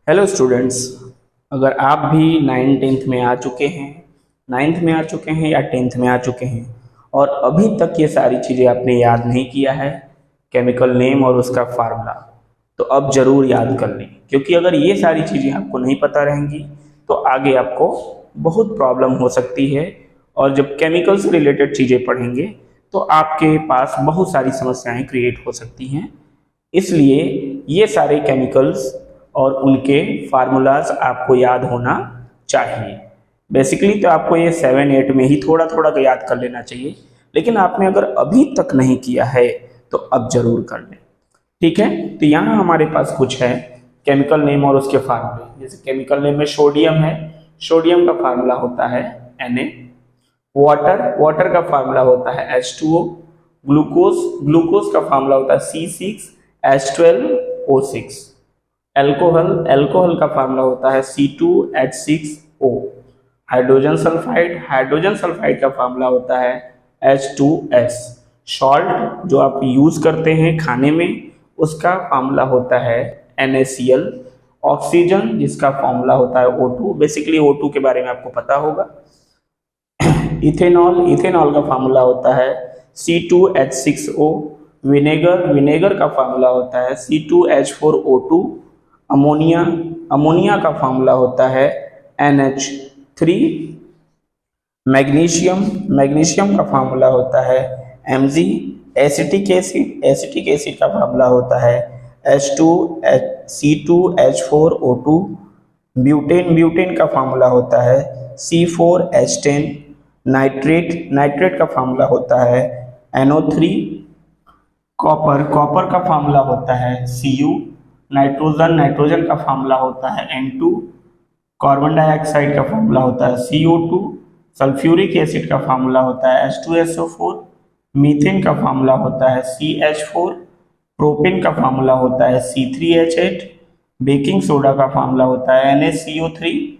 Hello students, अगर आप भी 9th में आ चुके हैं, 9th में आ चुके हैं या 10th में आ चुके हैं और अभी तक ये सारी चीज़ें आपने याद नहीं किया है, केमिकल नेम और उसका फार्मूला, तो अब ज़रूर याद कर लें, क्योंकि अगर ये सारी चीज़ें आपको नहीं पता रहेंगी तो आगे आपको बहुत प्रॉब्लम हो सकती है। और जब केमिकल से रिलेटेड चीज़ें पढ़ेंगे तो आपके पास बहुत सारी समस्याएं क्रिएट हो सकती हैं। इसलिए ये सारे केमिकल्स और उनके फार्मूलाज आपको याद होना चाहिए। बेसिकली तो आपको ये 7-8 में ही थोड़ा थोड़ा याद कर लेना चाहिए, लेकिन आपने अगर अभी तक नहीं किया है तो अब जरूर कर लें। ठीक है, तो यहाँ हमारे पास कुछ है केमिकल नेम और उसके फार्मूले। जैसे केमिकल नेम में सोडियम है, सोडियम का फार्मूला होता है Na। वाटर का फार्मूला होता है H2O। ग्लूकोज का फार्मूला होता है C6H12O6। अल्कोहल का फार्मूला होता है C2H6O। हाइड्रोजन सल्फाइड का फार्मूला होता है H2S। सॉल्ट जो आप यूज करते हैं खाने में, उसका फार्मूला होता है NaCl। ऑक्सीजन जिसका फार्मूला होता है O2। बेसिकली O2 के बारे में आपको पता होगा। इथेनॉल का फार्मूला होता है C2H6O। विनेगर का फार्मूला होता है C2H4O2। अमोनिया का फार्मूला होता है NH3। मैग्नीशियम का फार्मूला होता है Mg। एसिटिक एसिड का फार्मूला होता है C2H4O2। ब्यूटेन का फार्मूला होता है C4H10। नाइट्रेट का फार्मूला होता है NO3। कॉपर का फार्मूला होता है Cu। नाइट्रोजन का फार्मूला होता है N2। कार्बन डाइऑक्साइड का फार्मूला होता है CO2। सल्फ्यूरिक एसिड का फार्मूला होता है H2SO4। मीथेन का फार्मूला होता है CH4। प्रोपेन का फार्मूला होता है C3H8। बेकिंग सोडा का फार्मूला होता है NaCO3।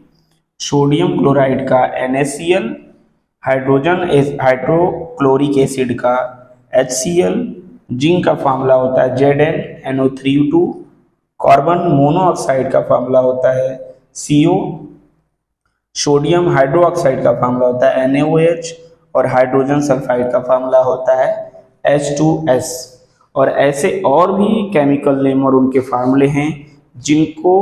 सोडियम क्लोराइड का NaCl। हाइड्रोक्लोरिक एसिड का HCl। जिंक का फार्मूला होता है ZnNO3(2). कार्बन मोनोऑक्साइड का फार्मूला होता है CO। सोडियम हाइड्रोक्साइड का फार्मूला होता है NaOH। और हाइड्रोजन सल्फाइड का फार्मूला होता है H2S। और ऐसे और भी केमिकल नेम और उनके फार्मूले हैं जिनको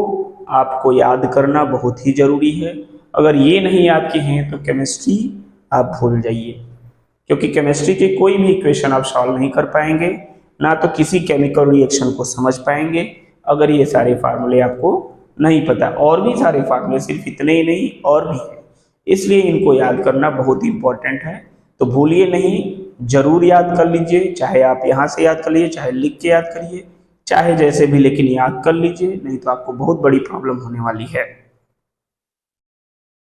आपको याद करना बहुत ही जरूरी है। अगर ये नहीं याद किए हैं तो केमिस्ट्री आप भूल जाइए, क्योंकि केमिस्ट्री के कोई भी इक्वेशन आप सॉल्व नहीं कर पाएंगे, ना तो किसी केमिकल रिएक्शन को समझ पाएंगे अगर ये सारे फार्मूले आपको नहीं पता। और भी सारे फार्मूले, सिर्फ इतने ही नहीं और भी हैं, इसलिए इनको याद करना बहुत इंपॉर्टेंट है। तो भूलिए नहीं, जरूर याद कर लीजिए, चाहे आप यहाँ से याद कर लीजिए, चाहे लिख के याद करिए, चाहे जैसे भी, लेकिन याद कर लीजिए, नहीं तो आपको बहुत बड़ी प्रॉब्लम होने वाली है।